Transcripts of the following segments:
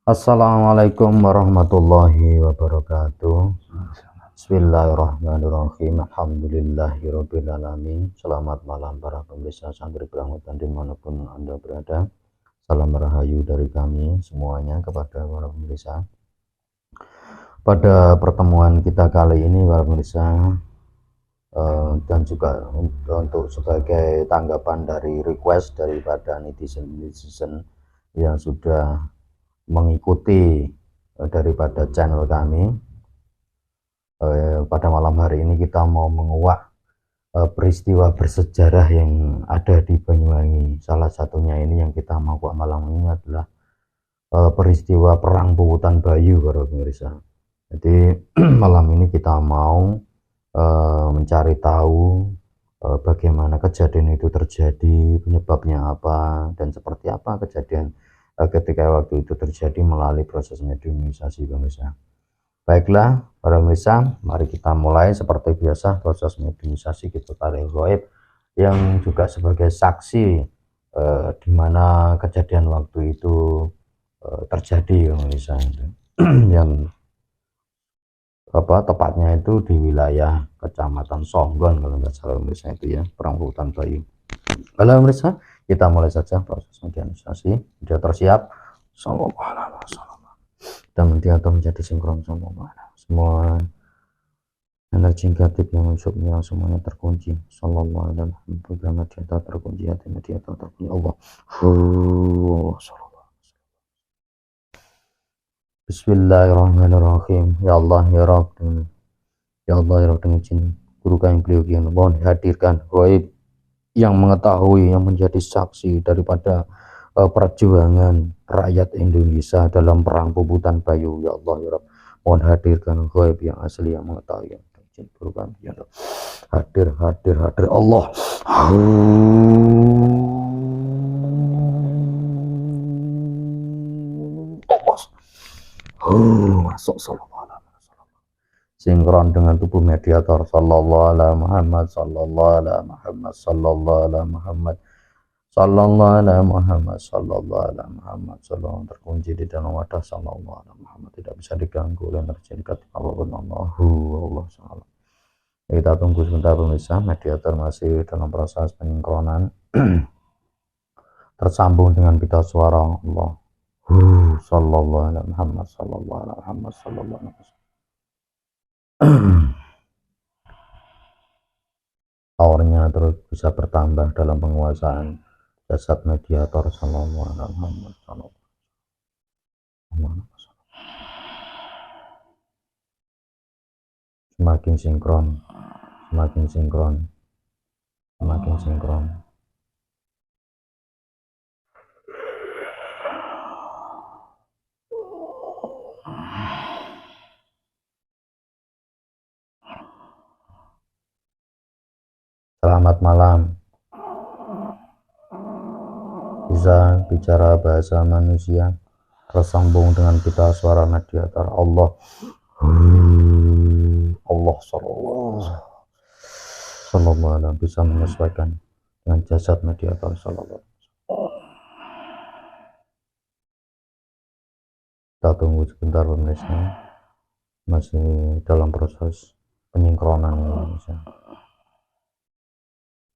Assalamualaikum warahmatullahi wabarakatuh. Bismillahirrahmanirrahim. Alhamdulillahirabbil alamin. Selamat malam para pemirsa santri Pramudan dimanapun Anda berada. Salam rahayu dari kami semuanya kepada para pemirsa. Pada pertemuan kita kali ini para pemirsa, dan juga untuk sebagai tanggapan dari request daripada netizen yang sudah mengikuti daripada channel kami, pada malam hari ini kita mau menguak peristiwa bersejarah yang ada di Banyuwangi. Salah satunya ini yang kita mau kuak malam ini adalah peristiwa Perang Puputan Bayu para pemirsa. Jadi malam ini kita mau mencari tahu bagaimana kejadian itu terjadi, penyebabnya apa, dan seperti apa kejadian ketika waktu itu terjadi melalui proses mediumisasi pemirsa. Baiklah para pemirsa, mari kita mulai seperti biasa proses mediumisasi kita tarik gaib yang juga sebagai saksi di mana kejadian waktu itu terjadi pemirsa. Yang tepatnya itu di wilayah Kecamatan Songgon kalau nggak salah pemirsa itu ya, Perang Puputan Bayu. Halo pemirsa, kita mulai saja proses mediumisasi. Sudah tersiap? Sallallahu alaihi wasallam. Dan atau menjadi sinkron semua energi negatif yang masuknya semuanya terkunci. Sallallahu alaihi wasallam. Program mediator terkunci, hati mediator terkunci. Allah. Bismillahirrahmanirrahim. Ya Allah ya Rabb, ya Allah ya Rabb, dengan izin guru kami beliau yang mohon dihadirkan gaib yang mengetahui, yang menjadi saksi daripada perjuangan rakyat Indonesia dalam Perang Puputan Bayu. Ya Allah ya Rabb, mohon hadirkan gaib yang asli yang mengetahui, yang izin guru kami ya Rabb. Hadir Allah. Masuk sallallahu alaihi wasallam. Sinkron dengan tubuh mediator sallallahu alaihi Muhammad sallallahu alaihi Muhammad sallallahu alaihi Muhammad sallallahu alaihi Muhammad sallallahu alaihi Muhammad sallallahu terkunci di dalam wadah sallallahu alaihi Muhammad, tidak bisa diganggu oleh energi negatif apapun. Allah salam. Kita tunggu sebentar pemirsa, mediator masih dalam proses penyinkronan. Tersambung dengan pita suara Allah. Sallallahu alaihi Muhammad sallallahu alaihi Muhammad sallallahu alaihi wasallam. Powernya terus bisa bertambah dalam penguasaan jasad mediator sallallahu alaihi Muhammad sallallahu alaihi wasallam. Semakin sinkron, semakin sinkron, semakin sinkron. Selamat malam. Bisa bicara bahasa manusia, tersambung dengan pita suara mediator Allah. Allah sallallahu alaihi bisa menyesuaikan dengan jasad mediator sallallahu. Kita tunggu sebentar pemirsa, masih dalam proses penyinkronan pemirsa.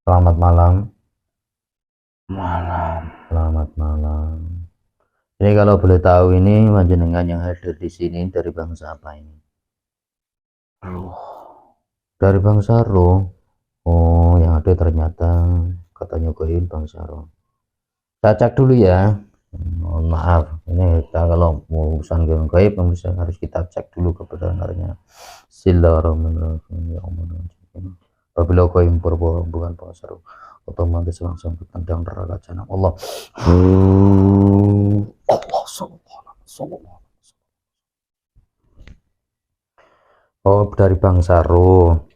Selamat malam. Selamat malam. Ini kalau boleh tahu, ini panjenengan yang hadir di sini dari bangsa apa ini? Dari bangsa Roh. Oh, yang ada ternyata katanya gaib bangsa Roh. Saya cek dulu ya. Mohon maaf, ini kita kalau mau urusan gaib harus kita cek dulu kebenarannya. Bismillahirrahmanirrahim. Ya Allah. Apabila gaib berbohong bukan bangsa Roh, otomatis langsung bertendang neraka jahanam. Allah. Allah sallallahu. Oh, dari bangsa Roh.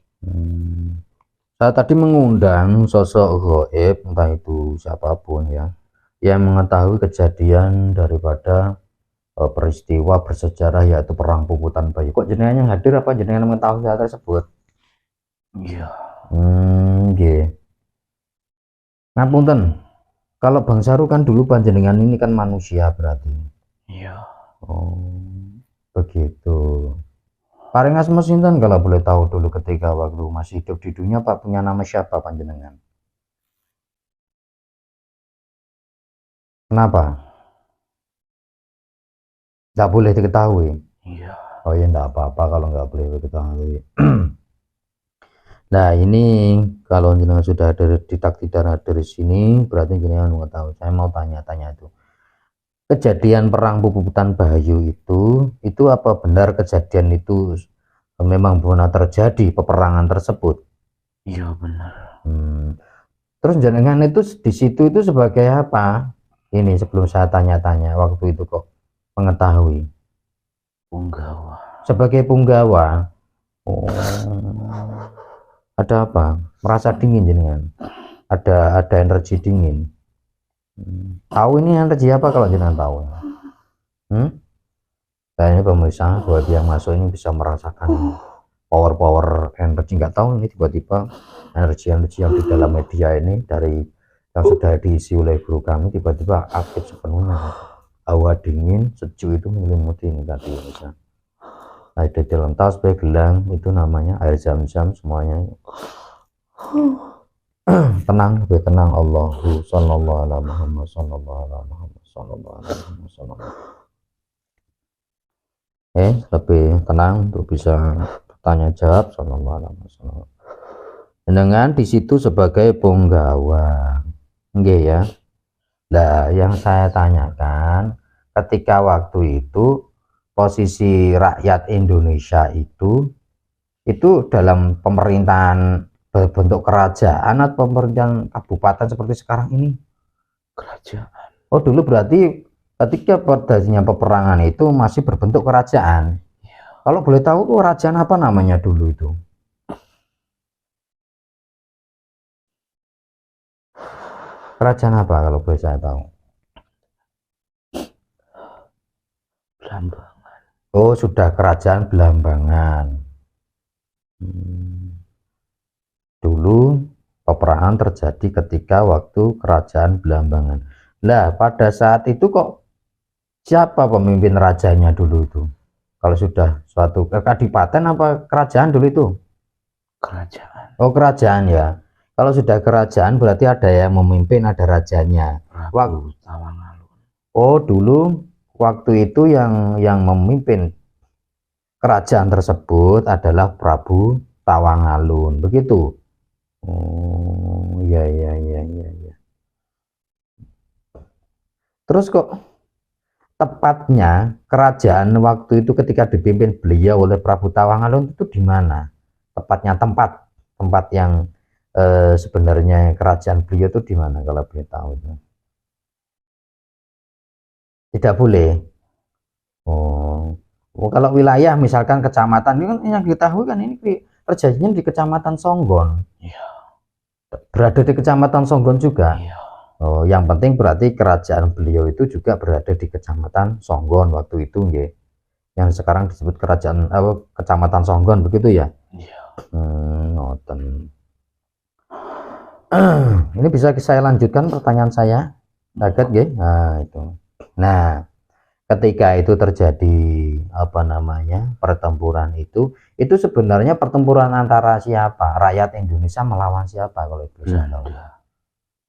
Saya tadi mengundang sosok gaib, entah itu siapapun ya, yang mengetahui kejadian daripada peristiwa bersejarah yaitu Perang Puputan Bayu. Kok jenengannya hadir apa jenengan mengetahui hal tersebut? Iya. Nggih. Ngapunten. Kalau bangsa Roh kan dulu panjenengan ini kan manusia berarti. Iya. Oh, begitu. Paring asma sinten kalau boleh tahu dulu ketika waktu masih hidup di dunia Pak punya nama siapa panjenengan? Kenapa? Nggak boleh diketahui. Iya. Oh ya nggak apa-apa kalau nggak boleh diketahui. Nah ini kalau jenengan sudah ada di dari sini berarti jenengan nggak tahu. Saya mau tanya-tanya itu. Kejadian perang Puputan Bahayu itu apa benar kejadian itu memang benar terjadi peperangan tersebut? Iya benar. Terus jenengan itu di situ itu sebagai apa? Ini sebelum saya tanya-tanya waktu itu kok mengetahui. Punggawa. Sebagai punggawa. Oh, ada apa? Merasa dingin jenengan? Ada energi dingin. Tahu ini energi apa kalau jenengan tahu? Kayaknya pemirsa buat yang masuk ini bisa merasakan power energi, nggak tahu ini tiba-tiba energi yang di dalam media ini dari yang sudah diisi oleh guru kami tiba-tiba aktif sepenuhnya. Hawa dingin sejuk itu menyelimuti ini tadi bisa. Nah, di dalam tas gelang itu namanya air zam-zam semuanya. Tenang, lebih tenang. Allahu sallallahu alaihi Muhammad sallallahu alaihi Muhammad sallallahu alaihi Muhammad. Lebih tenang untuk bisa bertanya jawab sallallahu alaihi wasallam. Dengan di situ sebagai punggawa. Nggih ya. Nah, yang saya tanyakan ketika waktu itu posisi rakyat Indonesia itu dalam pemerintahan berbentuk kerajaan atau pemerintahan kabupaten seperti sekarang ini? Kerajaan. Oh, dulu berarti ketika terjadinya peperangan itu masih berbentuk kerajaan. Ya. Kalau boleh tahu kerajaan apa namanya dulu itu? Kerajaan apa kalau boleh saya tahu? Belambangan. Oh, sudah kerajaan Belambangan. Dulu peperangan terjadi ketika waktu kerajaan Belambangan. Lah, pada saat itu kok siapa pemimpin rajanya dulu itu? Kalau sudah suatu kadipaten apa kerajaan dulu itu? Kerajaan. Oh, kerajaan ya. Kalau sudah kerajaan berarti ada yang memimpin, ada rajanya. Prabu Tawangalun. Oh, dulu waktu itu yang memimpin kerajaan tersebut adalah Prabu Tawangalun, begitu. Oh, iya iya iya iya ya. Terus kok tepatnya kerajaan waktu itu ketika dipimpin beliau oleh Prabu Tawangalun itu di mana? Tepatnya tempat yang sebenarnya kerajaan beliau itu di mana kalau boleh tahu? Tidak boleh. Oh, kalau wilayah misalkan kecamatan ini kan yang diketahui kan ini terjadinya di Kecamatan Songgon. Iya. Berada di Kecamatan Songgon juga. Iya. Oh, yang penting berarti kerajaan beliau itu juga berada di Kecamatan Songgon waktu itu, nggih. Yang sekarang disebut kerajaan Kecamatan Songgon begitu ya? Iya. Noten. Ini bisa saya lanjutkan pertanyaan saya? Agak nggih. Nah, itu. Nah, ketika itu terjadi apa namanya pertempuran itu sebenarnya pertempuran antara siapa? Rakyat Indonesia melawan siapa kalau itu? Belanda.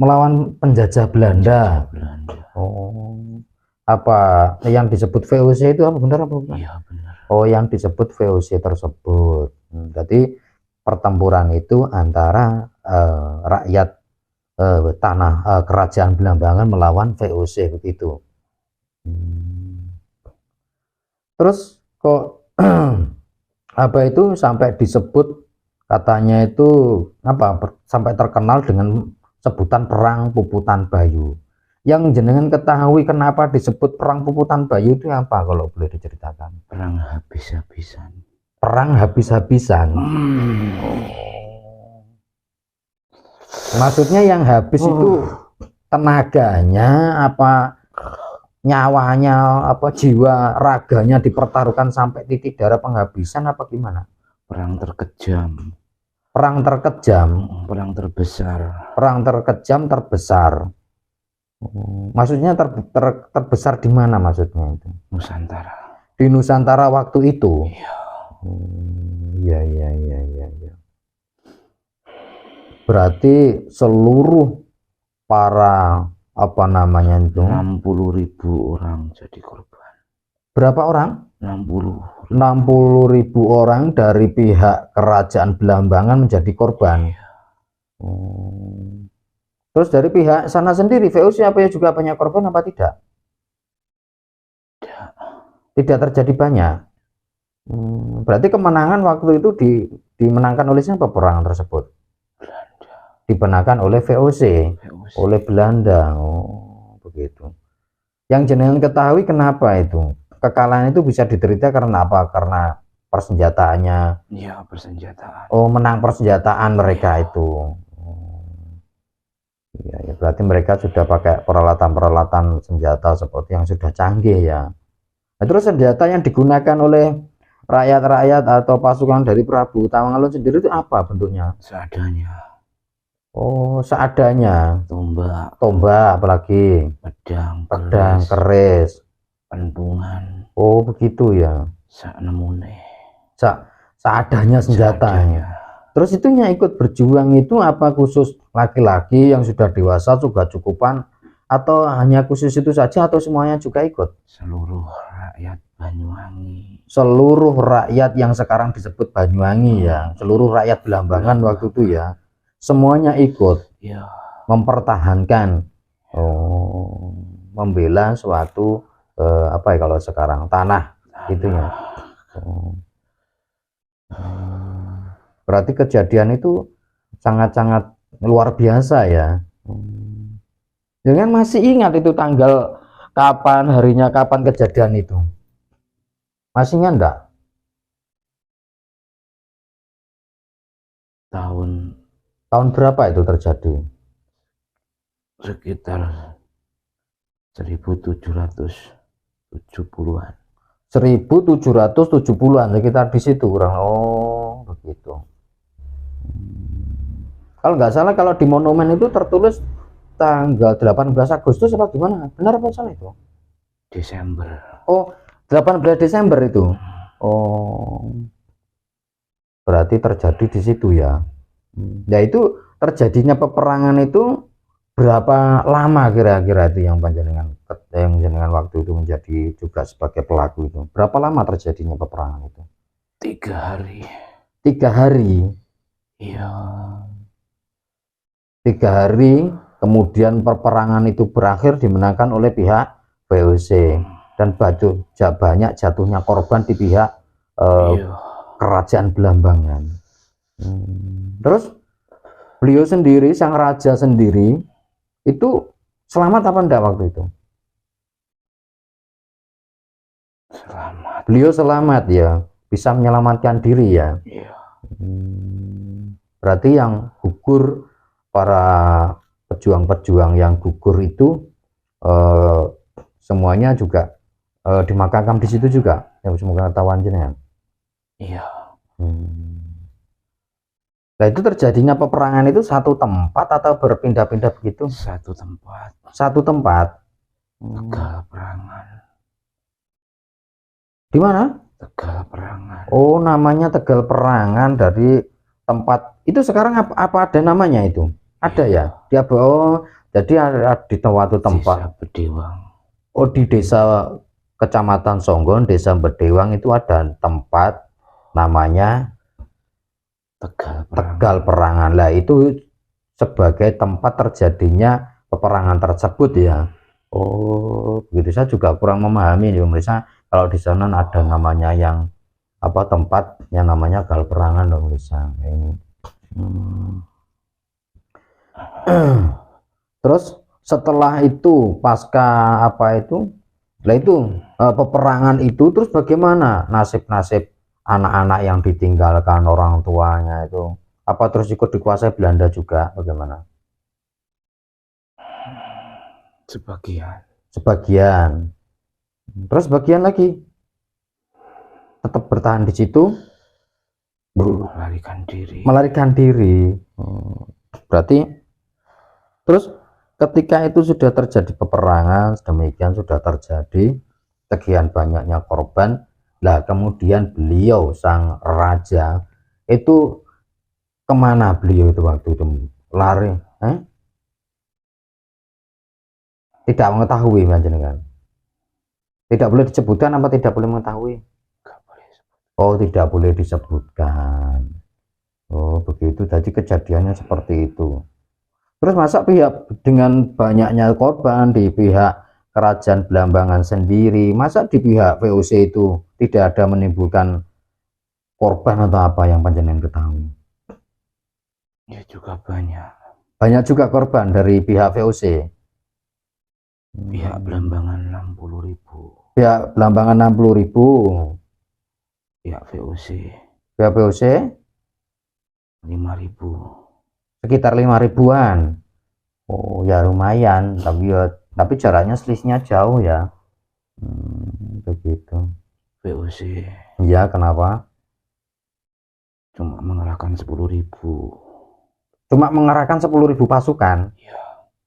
Melawan penjajah Belanda. Belanda. Oh, apa yang disebut VOC itu apa benar apa bukan? Iya benar. Oh, yang disebut VOC tersebut. Jadi pertempuran itu antara rakyat tanah kerajaan Belambangan melawan VOC begitu. Terus kok apa itu sampai disebut katanya itu apa sampai terkenal dengan sebutan perang Puputan Bayu. Yang jenengan ketahui kenapa disebut perang Puputan Bayu itu apa kalau boleh diceritakan? Perang habis-habisan. Perang habis-habisan. Maksudnya yang habis itu tenaganya apa nyawanya apa jiwa raganya dipertaruhkan sampai titik darah penghabisan apa gimana? Perang terkejam. Perang terkejam. Perang terbesar. Perang terkejam terbesar. Maksudnya terbesar di mana maksudnya itu? Nusantara. Di Nusantara waktu itu. Iya. Iya, iya, iya, iya, iya. Berarti seluruh para apa namanya itu 60.000 orang jadi korban. berapa orang? 60.000 orang dari pihak kerajaan Belambangan menjadi korban. Iya. Terus dari pihak sana sendiri VOC apa ya juga banyak korban apa tidak? Tidak terjadi banyak. Berarti kemenangan waktu itu dimenangkan oleh siapa peperangan tersebut? Belanda. Dimenangkan oleh VOC, oleh Belanda. Oh, begitu. Yang jenengan ketahui kenapa itu? Kekalahan itu bisa diderita karena apa? Karena persenjataannya. Iya, persenjataan. Oh, menang persenjataan mereka itu. Ya, ya, berarti mereka sudah pakai peralatan-peralatan senjata seperti yang sudah canggih ya. Nah, terus senjata yang digunakan oleh rakyat-rakyat atau pasukan dari Prabu Tawangalun sendiri itu apa bentuknya? Seadanya. Oh, seadanya. Tombak, apalagi pedang, keris, pentungan. Oh, begitu ya. Saknemune. Seadanya senjatanya. Terus itunya ikut berjuang itu apa khusus laki-laki yang sudah dewasa juga cukupan atau hanya khusus itu saja atau semuanya juga ikut? Seluruh rakyat Banyuwangi. Seluruh rakyat yang sekarang disebut Banyuwangi ya, seluruh rakyat Belambangan waktu itu ya, semuanya ikut ya. Mempertahankan, membela suatu apa ya kalau sekarang tanah itunya. Berarti kejadian itu sangat-sangat luar biasa ya. Jangan masih ingat itu tanggal kapan, harinya kapan kejadian itu? Masih ingat enggak? Tahun berapa itu terjadi? Sekitar 1770-an. 1770-an sekitar di situ kurang. Oh, begitu. Kalau nggak salah kalau di monumen itu tertulis tanggal 18 Agustus apa gimana? Benar apa salah itu? Desember. Oh, 18 Desember itu. Oh. Berarti terjadi di situ ya. Ya itu terjadinya peperangan itu berapa lama kira-kira itu yang panjenengan waktu itu menjadi juga sebagai pelaku itu? Berapa lama terjadinya peperangan itu? 3 hari. 3 hari. Iya. 3 hari kemudian peperangan itu berakhir dimenangkan oleh pihak VOC dan banyak jatuhnya korban di pihak kerajaan Belambangan. Terus beliau sendiri, sang raja sendiri itu selamat apa enggak waktu itu? Selamat. Beliau selamat ya, bisa menyelamatkan diri ya. Iya. Berarti yang gugur, para pejuang-pejuang yang gugur itu semuanya juga dimakamkan di situ juga. Yang semoga ketahuan jenengan. Iya. Nah itu terjadinya peperangan itu satu tempat atau berpindah-pindah begitu? Satu tempat. Satu tempat. Tegal Perangan. Di mana? Tegal Perangan. Oh, namanya Tegal Perangan dari tempat itu sekarang apa ada namanya itu? Ada ya? Dia jadi ada di suatu tempat. Desa Bedewang. Oh, di desa Kecamatan Songgon, Desa Bedewang itu ada tempat namanya Tegal Perangan. Lah itu sebagai tempat terjadinya peperangan tersebut ya. Oh, begitu. Saya juga kurang memahami nih pemirsa. Kalau di sana ada namanya yang apa tempat yang namanya Tegal Perangan dong pemirsa. Ini. Terus setelah itu pasca apa itu? Lah itu peperangan itu terus bagaimana nasib-nasib anak-anak yang ditinggalkan orang tuanya itu? Apa terus ikut dikuasai Belanda juga bagaimana? Sebagian. Terus bagian lagi tetap bertahan di situ, melarikan diri. Berarti terus ketika itu sudah terjadi peperangan, demikian sudah terjadi sekian banyaknya korban, lah kemudian beliau sang raja itu kemana beliau itu waktu itu lari? Tidak mengetahui panjenengan. Tidak boleh disebutkan apa tidak boleh mengetahui? Nggak boleh sebut. Oh, tidak boleh disebutkan. Oh, begitu. Jadi kejadiannya seperti itu. Terus masa pihak dengan banyaknya korban di pihak kerajaan Blambangan sendiri, masa di pihak VOC itu tidak ada menimbulkan korban atau apa yang panjenengan ketahui? Ya juga banyak. Banyak juga korban dari pihak VOC. Pihak Blambangan 60.000. Pihak Blambangan 60.000. Pihak VOC Pihak VOC 5.000. sekitar 5.000-an. Oh ya lumayan, tapi jaraknya selisihnya jauh ya. Begitu. VOC Ya kenapa? cuma mengerahkan 10.000. Cuma mengerahkan 10.000 pasukan. Ya.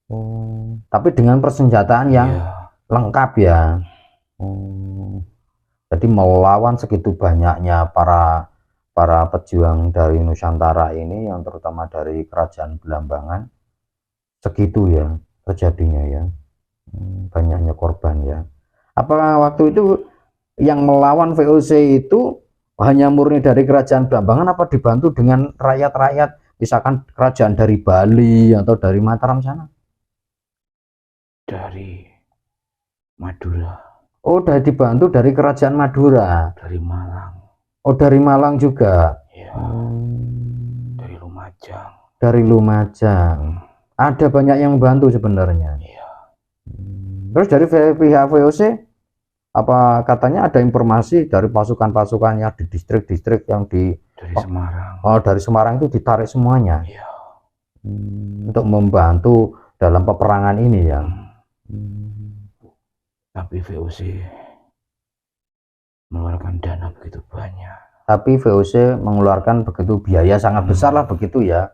Oh, tapi dengan persenjataan yang Ya. lengkap ya. Oh, jadi melawan segitu banyaknya para pejuang dari Nusantara ini, yang terutama dari kerajaan Blambangan, segitu ya terjadinya ya. Banyaknya korban ya. Apakah waktu itu yang melawan VOC itu hanya murni dari kerajaan Blambangan apa dibantu dengan rakyat-rakyat, misalkan kerajaan dari Bali atau dari Mataram sana? Dari Madura. Oh, udah dibantu dari kerajaan Madura. Dari Malang. Oh, dari Malang juga. Ya. Dari Lumajang. Dari Lumajang. Ada banyak yang membantu sebenarnya. Ya. Terus dari pihak VOC, apa katanya ada informasi dari pasukan-pasukannya di distrik-distrik yang dari Semarang. Oh, dari Semarang itu ditarik semuanya. Ya. Untuk membantu dalam peperangan ini ya. Tapi VOC mengeluarkan dana begitu banyak. Tapi VOC mengeluarkan begitu biaya sangat besar lah begitu ya.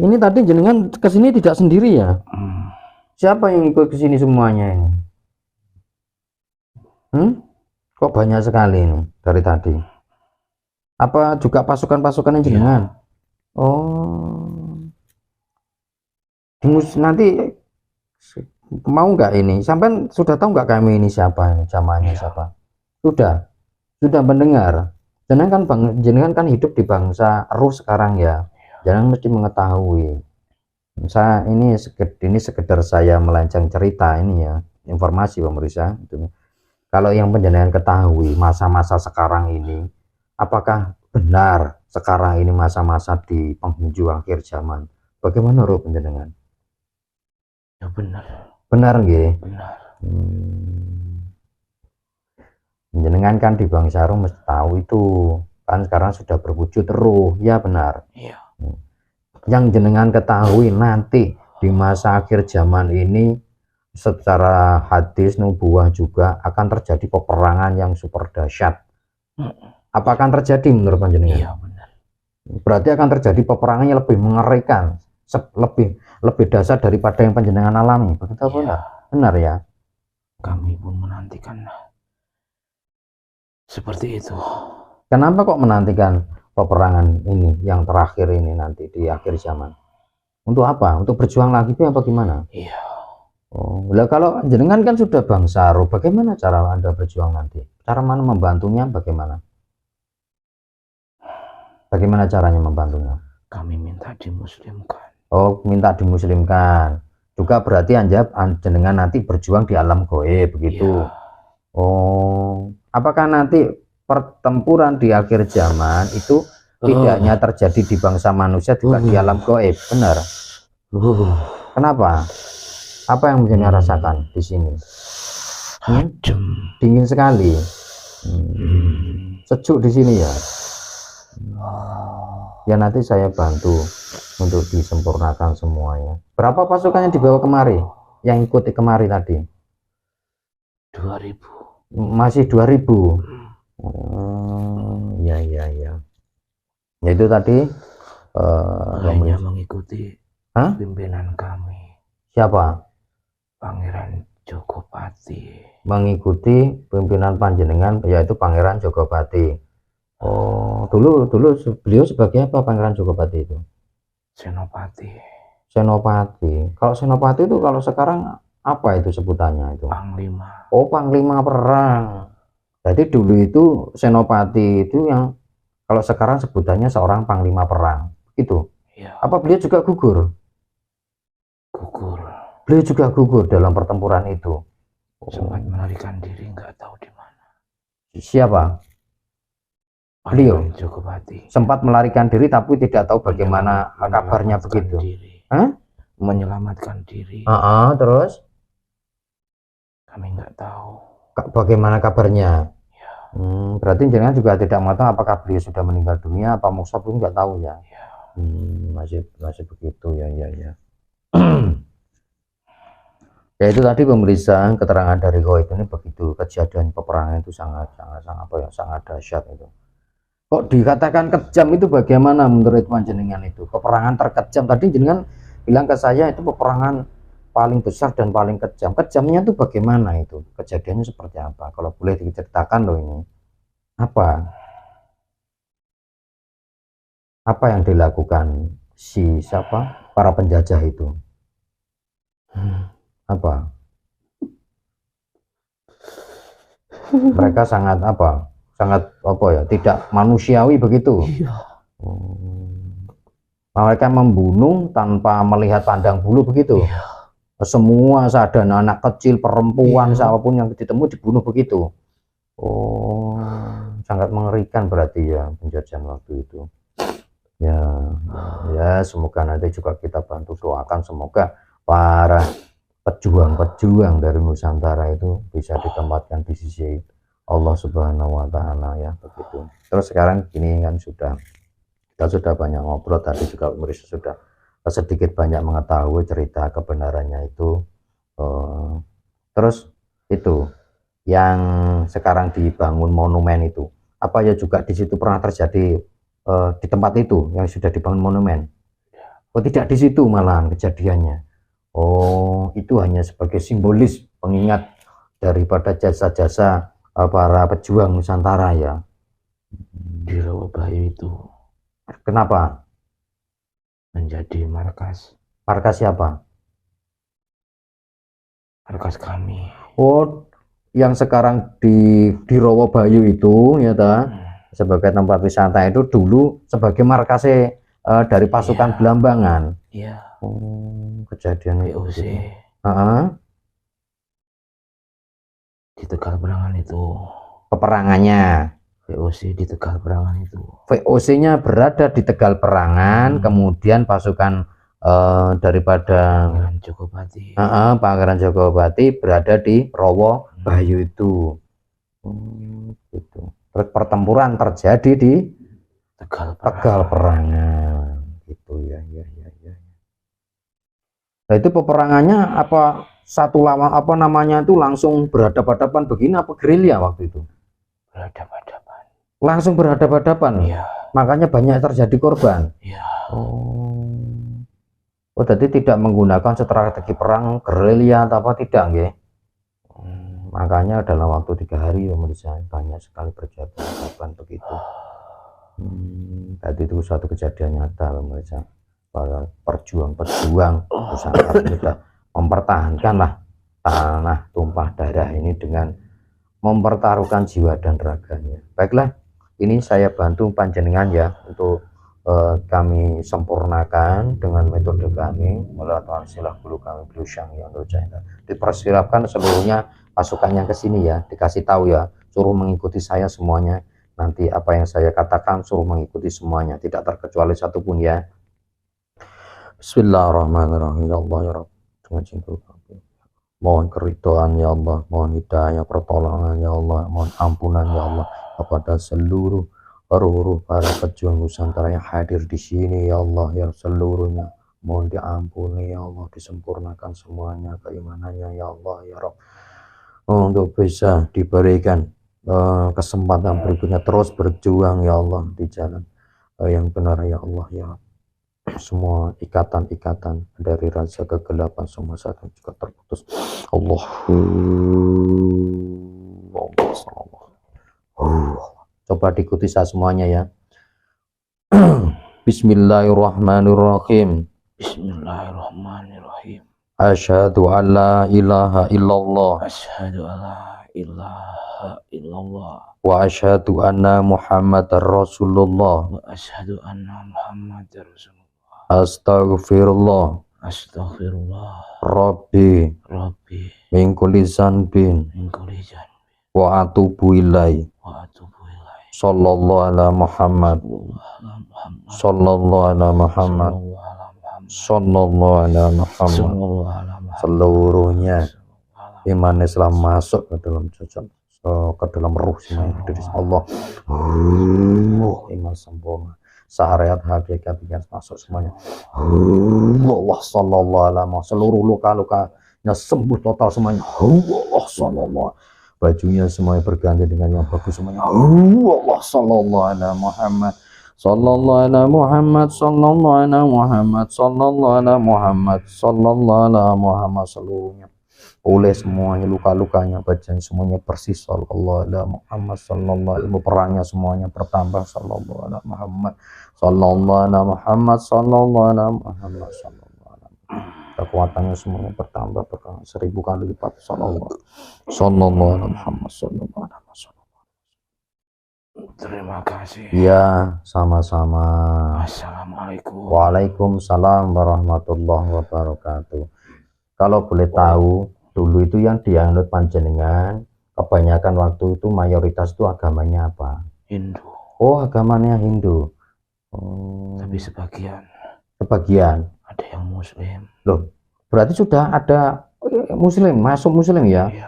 Ini tadi jenengan kesini tidak sendiri ya? Siapa yang ikut kesini semuanya ini? Kok banyak sekali ini dari tadi? Apa juga pasukan-pasukan yang jenengan? Ya. Oh, nanti mau nggak ini? Sampai sudah tahu nggak kami ini siapa ini? Jamaahnya siapa? Sudah mendengar. Jenengan kan hidup di bangsa Ruh sekarang ya. Jangan mesti mengetahui. Saya ini sekedar saya melenceng cerita ini ya, informasi pemirsa. Kalau yang panjenengan ketahui masa-masa sekarang ini, apakah benar sekarang ini masa-masa di penghujung akhir zaman? Bagaimana Ruh panjenengan? Ya benar. Benar nggih? Benar. Jenengan kan di bangsa Ruh mesti tahu itu kan sekarang sudah berwujud Ruh, ya benar. Iya. Yang jenengan ketahui nanti di masa akhir zaman ini secara hadis nubuah juga akan terjadi peperangan yang super dahsyat. Apa akan terjadi menurut panjenengan? Iya benar. Berarti akan terjadi peperangan yang lebih mengerikan, lebih dahsyat daripada yang panjenengan alami. Begitu benar? Benar ya. Kami pun menantikan seperti itu. Kenapa kok menantikan peperangan ini yang terakhir ini nanti di akhir zaman? Untuk apa? Untuk berjuang lagi itu apa gimana? Iya. Oh, lah kalau jenengan kan sudah bangsa Ruh, bagaimana cara Anda berjuang nanti? Cara mana membantunya? Bagaimana? Bagaimana caranya membantunya? Kami minta dimuslimkan. Oh, minta dimuslimkan. Juga berarti jenengan nanti berjuang di alam goib begitu. Iya. Oh, apakah nanti pertempuran di akhir zaman itu tidak hanya terjadi di bangsa manusia, juga di alam goib, benar? Kenapa? Apa yang jenengan rasakan di sini? Dingin sekali. Sejuk di sini ya. Ya nanti saya bantu untuk disempurnakan semuanya. Berapa pasukannya dibawa kemari? Yang ikuti kemari tadi? 2.000. Masih 2.000. Ya. Ya itu tadi hanya mengikuti Hah? pimpinan kami, Siapa? Pangeran Jogopati. Mengikuti pimpinan panjenengan yaitu Pangeran Jogopati. Oh, dulu beliau sebagai apa Pangeran Jogopati itu? Senopati. Senopati. Kalau Senopati itu kalau sekarang apa itu sebutannya itu? Panglima. Oh, Panglima Perang. Jadi dulu itu Senopati itu yang kalau sekarang sebutannya seorang Panglima Perang. Itu. Ya, Apa beliau juga gugur? gugur. Beliau juga gugur dalam pertempuran itu. Sempat melarikan diri, nggak tahu di mana. Siapa? Beliau Pangeran Jogopati. sempat melarikan diri tapi tidak tahu bagaimana kabarnya begitu. Diri. Hah? Menyelamatkan diri. Terus? Kami nggak tahu. Bagaimana kabarnya? Ya. Berarti jangan juga tidak mengetahui apakah beliau sudah meninggal dunia apa Musa pun nggak tahu ya. Ya. Masih begitu ya. Ya itu tadi pemeriksaan keterangan dari Goib ini begitu kejadian peperangan itu sangat dahsyat itu. Kok dikatakan kejam itu bagaimana menurut panjenengan itu? Peperangan terkejam tadi jenengan bilang ke saya itu peperangan paling besar dan paling kejam. Kejamnya itu bagaimana itu? Kejadiannya seperti apa? Kalau boleh diceritakan loh ini. Apa yang dilakukan para penjajah itu? Apa? Mereka sangat tidak manusiawi begitu. Iya. Mereka membunuh tanpa melihat pandang bulu begitu. Iya. Semua seadanya, anak kecil, perempuan, siapapun yang ditemui dibunuh begitu. Oh, sangat mengerikan berarti ya penjajahan waktu itu. Ya, semoga nanti juga kita bantu doakan semoga para pejuang dari Nusantara itu bisa ditempatkan di sisi Allah Subhanahu wa Ta'ala ya begitu. Terus sekarang gini kan kita sudah banyak ngobrol tadi juga pemirsa sudah sedikit banyak mengetahui cerita kebenarannya itu. Terus itu yang sekarang dibangun monumen itu apa ya juga di situ pernah terjadi di tempat itu yang sudah dibangun monumen? Oh tidak di situ malahan kejadiannya. Oh, itu hanya sebagai simbolis pengingat daripada jasa-jasa para pejuang Nusantara ya. Di Rawabayu itu. Kenapa? Menjadi markas. Markas siapa? Markas kami. Oh, yang sekarang di Rawabayu itu ya ta, sebagai tempat wisata itu dulu sebagai markasnya dari pasukan Belambangan. Iya. Kejadian VOC. Di Tegal Berangan itu. Peperangannya. VOC di Tegal Berangan itu. VOC-nya berada di Tegal Berangan, kemudian pasukan daripada Pangeran Jogopati berada di Rawabayu itu. Gitu. Terus pertempuran terjadi di Tegal Berangan. Gitu ya. Nah itu peperangannya apa satu lawan apa namanya itu langsung berhadapan-hadapan begini apa gerilya waktu itu? Berhadapan. Langsung berhadapan-hadapan. Iya. Makanya banyak terjadi korban. Iya. Oh, jadi tidak menggunakan strategi perang gerilya atau apa tidak nggih? Makanya dalam waktu 3 hari pemirsa banyak sekali terjadi korban begitu. Tadi itu suatu kejadian nyata pemirsa. Para pejuang Nusantara sudah mempertahankanlah tanah tumpah darah ini dengan mempertaruhkan jiwa dan raganya. Baiklah, ini saya bantu panjenengan ya untuk kami sempurnakan dengan metode kami melalui silah bulu kami belusyang yang terjadi. Dipersiapkan seluruhnya pasukan yang kesini ya, dikasih tahu ya, suruh mengikuti saya semuanya. Nanti apa yang saya katakan suruh mengikuti semuanya, tidak terkecuali satupun ya. Bismillahirrahmanirrahim. Ya Allah ya Rabb, dengan cinta kami mohon keridhaan ya Allah, mohon hidayah pertolongan ya Allah, mohon ampunan ya Allah kepada seluruh para pejuang Nusantara yang hadir di sini ya Allah ya, seluruhnya mohon diampuni ya Allah, disempurnakan semuanya keimanannya ya Allah ya Rabb, untuk bisa diberikan kesempatan berikutnya terus berjuang ya Allah di jalan yang benar ya Allah ya Rabb. semua ikatan-ikatan dari raja kegelapan semua saat ini juga terputus. Coba diikuti saya semuanya ya. Bismillahirrahmanirrahim. Bismillahirrahmanirrahim. Asyhadu an la ilaha illallah Asyhadu an la ilaha illallah wa asyhadu anna Muhammadar Rasulullah. wa asyhadu anna Muhammadar Rasulullah. Astaghfirullah Astaghfirullah Rabbi Rabbi min kulli zanbin min kulli janbin wa atubu ilai. wa atubu ilaih. Sallallahu ala Muhammad. Sallallahu ala Muhammad. Sallallahu ala Muhammad. Seluruhnya iman Islam masuk ke dalam jasad, ke dalam ruh semuanya dari Allah. Iman sempurna, syariat hakikat yang masuk semuanya. Allah sallallahu ala Muhammad. Seluruh luka-lukanya sembuh total semuanya. Allah sallallahu. Bajunya semuanya berganti dengan yang bagus semuanya. Allah sallallahu ala Muhammad. Sallallahu ala Muhammad, sallallahu ala Muhammad, sallallahu ala Muhammad, sallallahu ala Muhammad. Seluruhnya oleh semuanya luka-lukanya, bajunya semuanya persis. Sallallahu ala Muhammad, sallallahu ilmu perangnya semuanya bertambah. Sallallahu ala Muhammad, sallallahu ala Muhammad, sallallahu ala Muhammad, sallallahu ala Muhammad. Kekuatannya semuanya bertambah 1000 kali lipat. Sallallahu ala Muhammad, sallallahu ala Muhammad. Terima kasih. Ya, sama-sama. Assalamualaikum. Waalaikumsalam warahmatullahi wabarakatuh. Kalau boleh tahu, dulu itu yang dianut panjenengan, kebanyakan waktu itu mayoritas itu agamanya apa? Hindu. Oh, agamanya Hindu. Oh, Tapi sebagian ada yang Muslim. Loh, berarti sudah ada Muslim, masuk Muslim ya? Iya.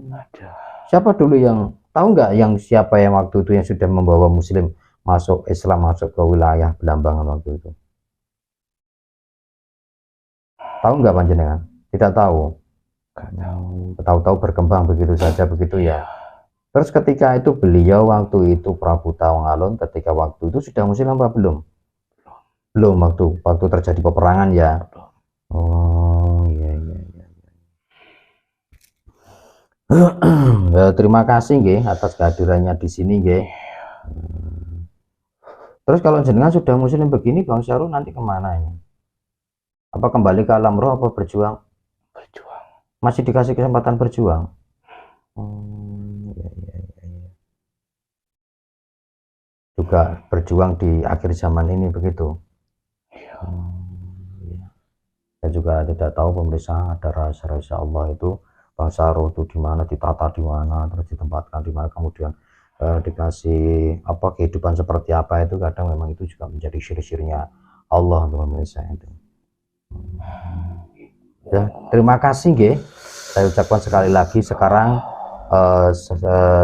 Ada. Siapa dulu yang tahu nggak yang siapa yang waktu itu yang sudah membawa Muslim masuk Islam, masuk ke wilayah Belambangan waktu itu? Tahu nggak panjenengan? Tidak tahu. Nggak tahu. Tahu-tahu berkembang begitu saja begitu ya. Terus ketika itu beliau waktu itu Prabu Tawang ketika waktu itu sudah Muslim apa belum? Belum waktu terjadi peperangan ya. Oh iya. Ya, terima kasih nggih atas kehadirannya di sini nggih. Terus kalau jenengan sudah Muslim begini, Bang Syarul nanti kemana ini? Apa kembali ke alam roh apa berjuang? Berjuang. Masih dikasih kesempatan berjuang? Iya. Juga berjuang di akhir zaman ini begitu? Iya. Saya juga tidak tahu pemirsa, ada rahasia-rahasia Allah itu Bang Syarul itu di mana, ditata di mana, terus ditempatkan di mana, kemudian dikasih apa kehidupan seperti apa, itu kadang memang itu juga menjadi sir-sirnya Allah untuk pemirsa itu. Ya, terima kasih nggih. Saya ucapkan sekali lagi sekarang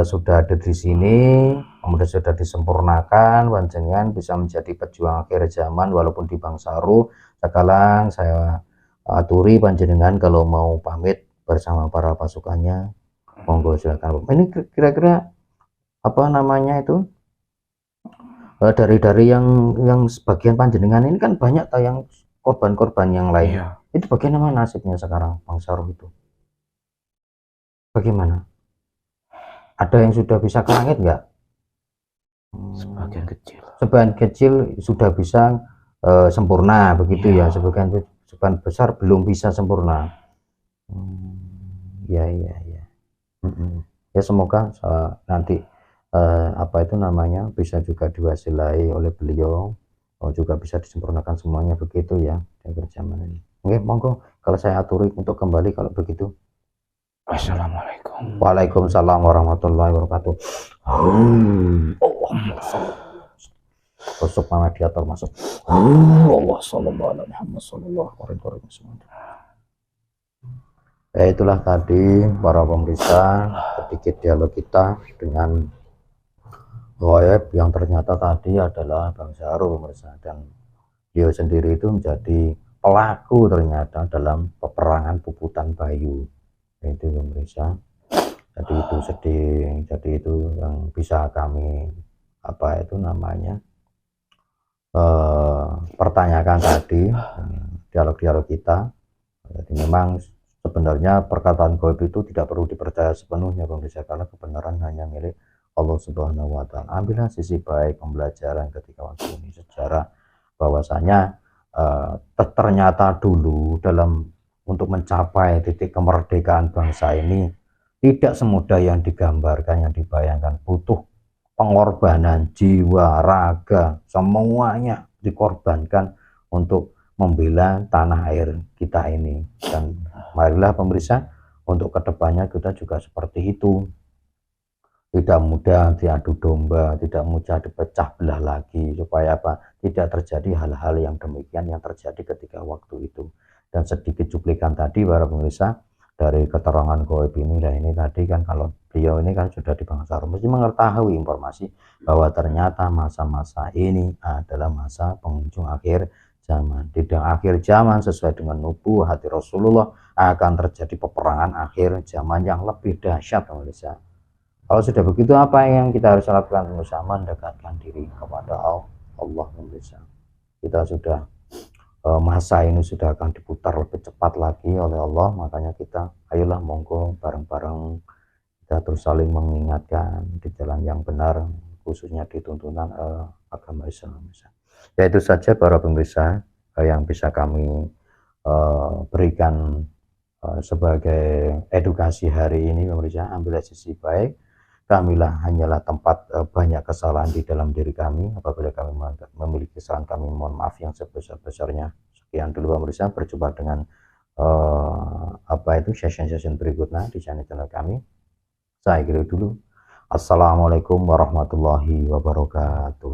sudah ada di sini, kemudian sudah disempurnakan, panjenengan bisa menjadi pejuang akhir zaman walaupun di Bang Syarul. Sekarang saya aturi panjenengan kalau mau pamit bersama para pasukannya, monggo silakan. Ini kira-kira apa namanya itu, dari yang sebagian panjenengan ini kan banyak yang korban-korban yang lain. Iya. Itu bagaimana nasibnya sekarang Bang Syarul itu? Bagaimana? Ada yang sudah bisa ke langit nggak? Sebagian kecil sudah bisa sempurna begitu ya. Sebagian besar belum bisa sempurna. Ya. Ya semoga nanti apa itu namanya bisa juga diwasilai oleh beliau, juga bisa disempurnakan semuanya begitu ya di akhir zaman ini. Oke, monggo kalau saya aturi untuk kembali kalau begitu. Assalamualaikum. Waalaikumsalam warahmatullahi wabarakatuh. Masuk mediator masuk. Allah sallallahu alaihi Muhammad sallallahu alaihi wasallam. Ya itulah tadi para pemirsa sedikit dialog kita dengan Ghaib yang ternyata tadi adalah Bang Syarul pemirsa, dan dia sendiri itu menjadi pelaku ternyata dalam peperangan Puputan Bayu itu pemirsa. Jadi itu sedih, jadi itu yang bisa kami apa itu namanya pertanyakan tadi, dialog-dialog kita. Jadi memang sebenarnya perkataan gaib itu tidak perlu dipercaya sepenuhnya pemirsa, karena kebenaran hanya milik Allah Subhanahu wa Ta'ala. Ambillah sisi baik pembelajaran ketika waktu ini sejarah, bahwasanya ternyata dulu dalam untuk mencapai titik kemerdekaan bangsa ini tidak semudah yang digambarkan, yang dibayangkan. Butuh pengorbanan jiwa, raga, semuanya dikorbankan untuk membela tanah air kita ini. Dan marilah pemirsa, untuk kedepannya kita juga seperti itu. Tidak mudah diadu domba, tidak mudah dipecah belah lagi, supaya apa? Tidak terjadi hal-hal yang demikian yang terjadi ketika waktu itu. Dan sedikit cuplikan tadi para pemirsa dari keterangan gaib ini, nah ini tadi kan kalau beliau ini kan sudah di bangsa Rom, mesti mengetahui informasi bahwa ternyata masa-masa ini adalah masa penghujung akhir zaman. Di akhir zaman sesuai dengan nubuah hati Rasulullah akan terjadi peperangan akhir zaman yang lebih dahsyat pemirsa. Kalau sudah begitu, apa yang kita harus lakukan? Bersama mendekatkan diri kepada Allah pemirsa. Kita sudah masa ini sudah akan diputar lebih cepat lagi oleh Allah, makanya kita ayolah monggo bareng-bareng kita terus saling mengingatkan di jalan yang benar, khususnya di tuntunan agama Islam. Ya itu saja para pemirsa yang bisa kami berikan sebagai edukasi hari ini pemirsa. Ambillah sisi baik, kamilah hanyalah tempat banyak kesalahan di dalam diri kami. Apabila kami memiliki kesalahan, kami mohon maaf yang sebesar-besarnya. Sekian dulu pemirsa, berjumpa dengan session berikutnya di channel kami. Saya kira dulu. Assalamualaikum warahmatullahi wabarakatuh.